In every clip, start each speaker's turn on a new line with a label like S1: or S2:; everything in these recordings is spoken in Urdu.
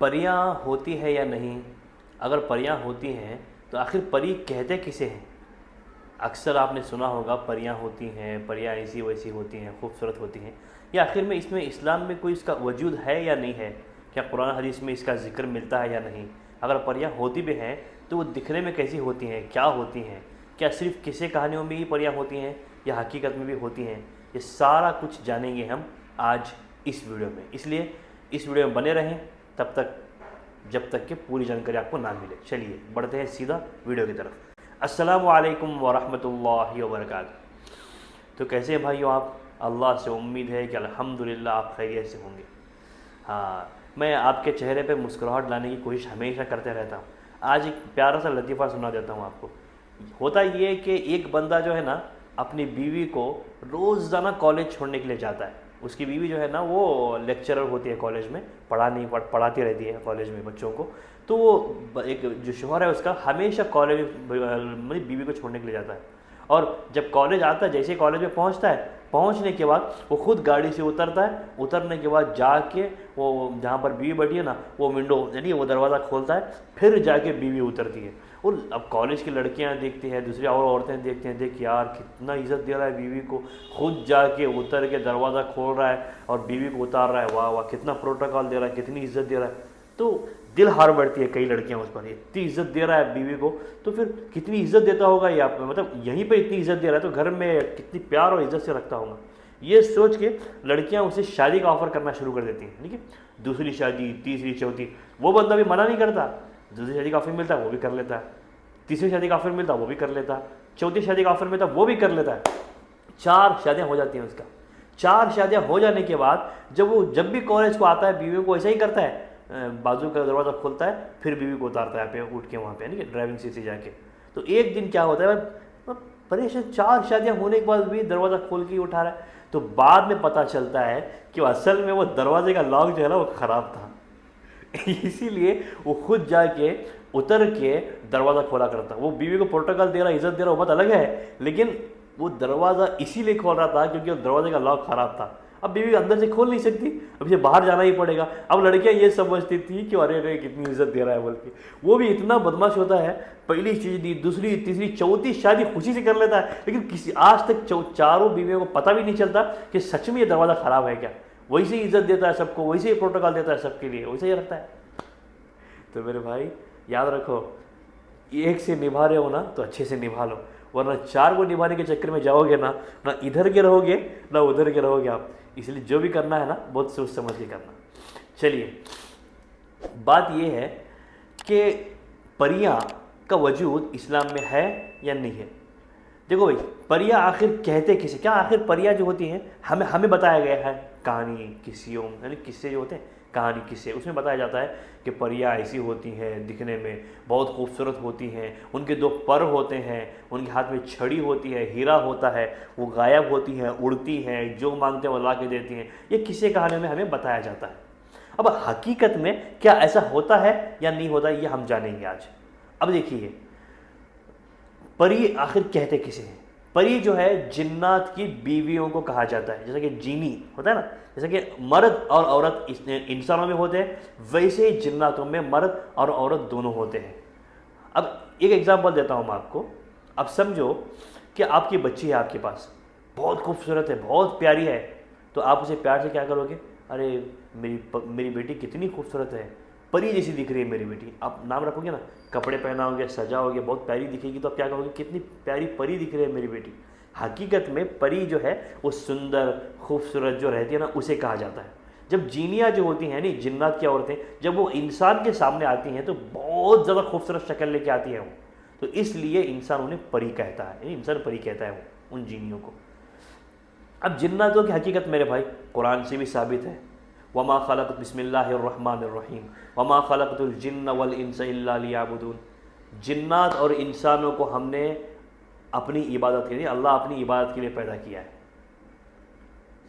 S1: پریاں ہوتی ہے یا نہیں؟ اگر پریاں ہوتی ہیں تو آخر پری کہتے کسے ہیں؟ اکثر آپ نے سنا ہوگا پریاں ہوتی ہیں، پریاں ایسی ویسی ہوتی ہیں، خوبصورت ہوتی ہیں. یا آخر میں اس میں اسلام میں کوئی اس کا وجود ہے یا نہیں ہے؟ کیا قرآن حدیث میں اس کا ذکر ملتا ہے یا نہیں؟ اگر پریاں ہوتی بھی ہیں تو وہ دکھنے میں کیسی ہوتی ہیں، کیا ہوتی ہیں؟ کیا صرف قصے کہانیوں میں ہی پریاں ہوتی ہیں یا حقیقت میں بھی ہوتی ہیں؟ یہ سارا کچھ جانیں گے ہم آج اس ویڈیو میں. اس لیے اس ویڈیو میں بنے رہیں تب تک جب تک کہ پوری جانکاری آپ کو نہ ملے. چلیے بڑھتے ہیں سیدھا ویڈیو کی طرف. السلام علیکم ورحمۃ اللہ وبرکاتہ. تو کیسے ہیں بھائیو آپ؟ اللہ سے امید ہے کہ الحمدللہ آپ خیریت سے ہوں گے. ہاں، میں آپ کے چہرے پہ مسکراہٹ لانے کی کوشش ہمیشہ کرتے رہتا ہوں. آج ایک پیارا سا لطیفہ سنا دیتا ہوں آپ کو. ہوتا یہ ہے کہ ایک بندہ جو ہے نا اپنی بیوی کو روزانہ کالج چھوڑنے کے لیے جاتا ہے. اس کی بیوی جو ہے نا وہ لیکچرر ہوتی ہے کالج میں، پڑھاتی رہتی ہے کالج میں بچوں کو. تو وہ ایک جو شوہر ہے اس کا ہمیشہ کالج میں بیوی کو چھوڑنے کے لیے جاتا ہے. اور جب کالج آتا ہے، جیسے ہی کالج میں پہنچتا ہے، پہنچنے کے بعد وہ خود گاڑی سے اترتا ہے. اترنے کے بعد جا کے وہ جہاں پر بیوی بیٹھی ہے نا وہ ونڈو یعنی وہ دروازہ کھولتا ہے، پھر جا کے بیوی اترتی ہے. اور اب کالج کی لڑکیاں دیکھتی ہیں، دوسری اور عورتیں دیکھتی ہیں، دیکھ یار کتنا عزت دے رہا ہے بیوی کو، خود جا کے اتر کے دروازہ کھول رہا ہے اور بیوی کو اتار رہا ہے. واہ واہ، کتنا پروٹوکال دے رہا ہے، کتنی عزت دے رہا ہے. تو دل ہار بیٹھتی ہے کئی لڑکیاں اس پر. اتنی عزت دے رہا ہے بیوی کو تو پھر کتنی عزت دیتا ہوگا یہ آپ، مطلب یہیں پہ اتنی عزت دے رہا ہے تو گھر میں کتنی پیار اور عزت سے رکھتا ہوگا. یہ سوچ کے لڑکیاں اسے شادی کا آفر کرنا شروع کر دیتی ہیں. ٹھیک ہے، دوسری شادی، تیسری، چوتھی. وہ بندہ بھی منع نہیں کرتا. دوسری شادی کا آفر ملتا ہے وہ بھی کر لیتا ہے، تیسری شادی کا آفر ملتا ہے وہ بھی کر لیتا ہے، چوتھی شادی کا آفر ملتا ہے وہ بھی کر لیتا ہے. 4 شادیاں ہو جاتی ہیں اس کا. 4 شادیاں ہو جانے کے بعد جب بھی کالج کو آتا ہے بیوی کو ایسا ہی کرتا ہے، بازو کا دروازہ کھولتا ہے پھر بیوی کو اتارتا ہے اٹھ کے وہاں پہ یعنی کہ ڈرائیونگ سیٹ سے جا کے. تو ایک دن کیا ہوتا ہے، پریشان 4 شادیاں ہونے کے بعد بھی دروازہ کھول کے اٹھا رہا ہے. تو بعد میں پتہ چلتا ہے کہ اصل میں وہ دروازے کا لاک جو ہے نا وہ خراب تھا. اسی لیے وہ خود جا کے اتر کے دروازہ کھولا کرتا. وہ بیوی کو پروٹوکال دے رہا، عزت دے رہا، وہ بات الگ ہے، لیکن وہ دروازہ اسی لیے کھول رہا تھا کیونکہ دروازے کا لاک خراب تھا. اب بیوی اندر سے کھول نہیں سکتی، اب اسے باہر جانا ہی پڑے گا. اب لڑکیاں یہ سمجھتی تھی کہ ارے ارے کتنی عزت دے رہا ہے بول کے. وہ بھی اتنا بدماش ہوتا ہے، پہلی چیز دی، دوسری، تیسری، چوتھی شادی خوشی سے کر لیتا ہے، لیکن آج تک چاروں بیویوں کو پتہ بھی نہیں چلتا کہ سچ میں یہ دروازہ خراب ہے کیا. ویسے ہی عزت دیتا ہے سب کو، ویسے ہی پروٹوکال دیتا ہے سب کے لیے، ویسے ہی رکھتا ہے. تو میرے بھائی یاد رکھو، ایک سے نبھا رہے ہو نا تو اچھے سے نبھا لو، ورنہ 4 کو نبھانے کے چکر میں جاؤ گے نا، نہ ادھر کے رہو گے نہ ادھر کے رہو گے آپ. اس لیے جو بھی کرنا ہے نا بہت سوچ سمجھ کے کرنا. چلیے بات یہ ہے کہ پریاں کا وجود اسلام میں ہے یا نہیں ہے. دیکھو بھائی، پریاں آخر کہتے کسے؟ کیا آخر پریاں جو ہوتی ہیں ہمیں بتایا گیا ہے کہانی قصیوں یعنی قصے جو ہوتے ہیں کہانی قصے، اس میں بتایا جاتا ہے کہ پریاں ایسی ہوتی ہیں، دکھنے میں بہت خوبصورت ہوتی ہیں، ان کے 2 پر ہوتے ہیں، ان کے ہاتھ میں چھڑی ہوتی ہے، ہیرا ہوتا ہے، وہ غائب ہوتی ہیں، اڑتی ہیں، جو مانگتے ہیں وہ لا کے دیتی ہیں. یہ قصے کہانیوں میں ہمیں بتایا جاتا ہے. اب حقیقت میں کیا ایسا ہوتا ہے یا نہیں ہوتا یہ ہم جانیں گے آج. اب دیکھیے، پری آخر کہتے کسے ہیں؟ پری جو ہے جنات کی بیویوں کو کہا جاتا ہے. جیسا کہ جینی ہوتا ہے نا، جیسا کہ مرد اور عورت انسانوں میں ہوتے ہیں، ویسے ہی جناتوں میں مرد اور عورت دونوں ہوتے ہیں. اب ایک ایگزامپل دیتا ہوں میں آپ کو. اب سمجھو کہ آپ کی بچی ہے آپ کے پاس، بہت خوبصورت ہے، بہت پیاری ہے. تو آپ اسے پیار سے کیا کرو گے؟ ارے میری بیٹی کتنی خوبصورت ہے، پری جیسی دکھ رہی ہے میری بیٹی. آپ نام رکھو گے نا، کپڑے پہناؤ گے، سجاؤ گے، بہت پیاری دکھے گی. تو آپ کیا کہو گے؟ کتنی پیاری پری دکھ رہی ہے میری بیٹی. حقیقت میں پری جو ہے وہ سندر خوبصورت جو رہتی ہے نا اسے کہا جاتا ہے. جب جینیاں جو ہوتی ہیں نہیں جنات کی عورتیں، جب وہ انسان کے سامنے آتی ہیں تو بہت زیادہ خوبصورت شکل لے کے آتی ہیں وہ. تو اس لیے انسان انہیں پری کہتا ہے، یعنی انسان پری کہتا ہے وہ ان جینیوں کو. اب جناتوں کی حقیقت میرے بھائی قرآن سے بھی ثابت ہے. وما خلقت بسم اللہ الرحمن الرحیم وما خلقت الجن والانس الا لیعبدون. جنات اور انسانوں کو ہم نے اپنی عبادت کے لیے، اللہ اپنی عبادت کے لیے پیدا کیا ہے.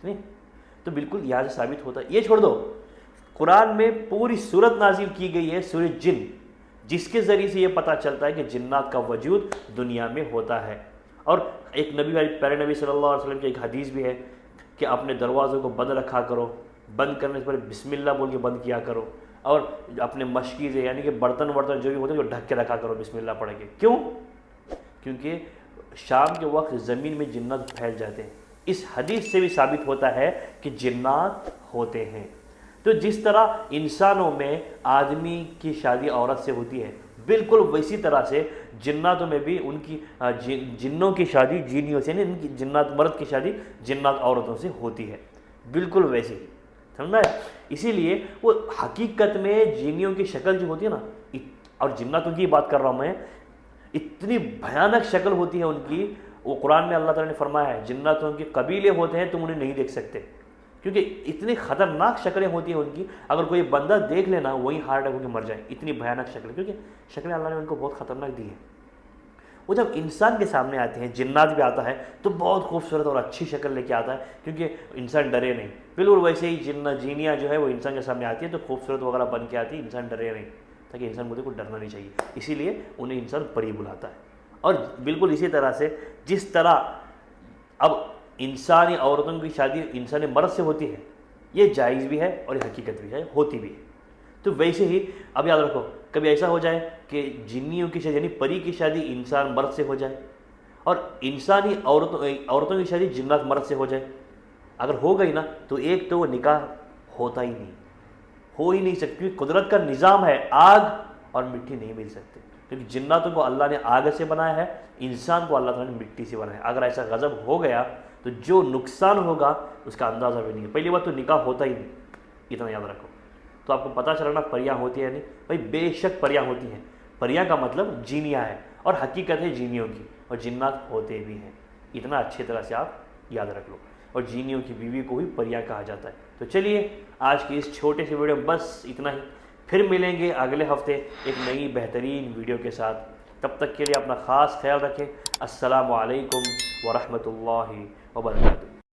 S1: نہیں تو بالکل یہاں سے ثابت ہوتا ہے. یہ چھوڑ دو، قرآن میں پوری سورت نازل کی گئی ہے سورۃ جن، جس کے ذریعے سے یہ پتہ چلتا ہے کہ جنات کا وجود دنیا میں ہوتا ہے. اور ایک پیارے نبی صلی اللہ علیہ وسلم کی ایک حدیث بھی ہے کہ اپنے دروازوں کو بند رکھا کرو، بند کرنے سے پہلے بسم اللہ بول کے بند کیا کرو. اور اپنے مشکیزیں یعنی کہ برتن جو بھی ہوتے ہیں وہ ڈھک کے رکھا کرو بسم اللہ پڑھ کے. کیوں؟ کیونکہ شام کے وقت زمین میں جنات پھیل جاتے ہیں. اس حدیث سے بھی ثابت ہوتا ہے کہ جنات ہوتے ہیں. تو جس طرح انسانوں میں آدمی کی شادی عورت سے ہوتی ہے، بالکل ویسی طرح سے جناتوں میں بھی ان کی جنوں کی شادی جینیوں سے، یعنی ان کی جنات مرد کی شادی جنات عورتوں سے ہوتی ہے، بالکل ویسی ہی. سمجھا ہے؟ اسی لیے وہ حقیقت میں جینیوں کی شکل جو ہوتی ہے نا، اور جناتوں کی بات کر رہا ہوں میں، اتنی بھیانک شکل ہوتی ہے ان کی. وہ قرآن میں اللہ تعالیٰ نے فرمایا ہے جناتوں کے قبیلے ہوتے ہیں، تم انہیں نہیں دیکھ سکتے، کیونکہ اتنی خطرناک شکلیں ہوتی ہیں ان کی. اگر کوئی بندہ دیکھ لینا وہیں ہارٹ اٹیک ہو کے مر جائے، اتنی بھیانک شکلیں، کیونکہ شکلیں اللہ نے ان کو بہت خطرناک دی ہیں. وہ جب انسان کے سامنے آتے ہیں، جنات بھی آتا ہے تو بہت خوبصورت اور اچھی شکل لے کے آتا ہے، کیونکہ انسان ڈرے نہیں. بالکل ویسے ہی جینیاں جو ہے وہ انسان کے سامنے آتی ہے تو خوبصورت وغیرہ بن کے آتی ہے، انسان ڈرے نہیں، تاکہ انسان کو ڈرنا نہیں چاہیے. اسی لیے انہیں انسان پری بلاتا ہے. اور بالکل اسی طرح سے جس طرح اب انسانی عورتوں کی شادی انسانی مرد سے ہوتی ہے، یہ جائز بھی ہے اور یہ حقیقت بھی ہے، ہوتی بھی ہے. تو ویسے ہی اب یاد رکھو کبھی ایسا ہو جائے کہ جنیوں کی شادی یعنی پری کی شادی انسان مرد سے ہو جائے، اور انسانی عورتوں کی شادی جنات مرد سے ہو جائے. اگر ہو گئی نا تو ایک تو وہ نکاح ہوتا ہی نہیں، ہو ہی نہیں سکتی. قدرت کا نظام ہے، آگ اور مٹی نہیں مل سکتے، کیونکہ جناتوں کو اللہ نے آگ سے بنایا ہے، انسان کو اللہ تعالیٰ نے مٹی سے بنایا ہے. اگر ایسا غضب ہو گیا تو جو نقصان ہوگا اس کا اندازہ بھی نہیں ہے. پہلی بات تو نکاح ہوتا ہی نہیں، اتنا یاد رکھو. تو آپ کو پتہ چلنا پریاں ہوتی ہیں نہیں بھائی، بے شک پریاں ہوتی ہیں. پریاں کا مطلب جینیاں ہے، اور حقیقت ہے جینیوں کی، اور جنات ہوتے بھی ہیں. اتنا اچھی طرح سے آپ یاد رکھ لو. اور جینیوں کی بیوی کو بھی پریاں کہا جاتا ہے. تو چلیے آج کی اس چھوٹے سے ویڈیو میں بس اتنا ہی. پھر ملیں گے اگلے ہفتے ایک نئی بہترین ویڈیو کے ساتھ. تب تک کے لیے اپنا خاص خیال رکھیں. السلام علیکم ورحمۃ اللہ وبرکاتہ.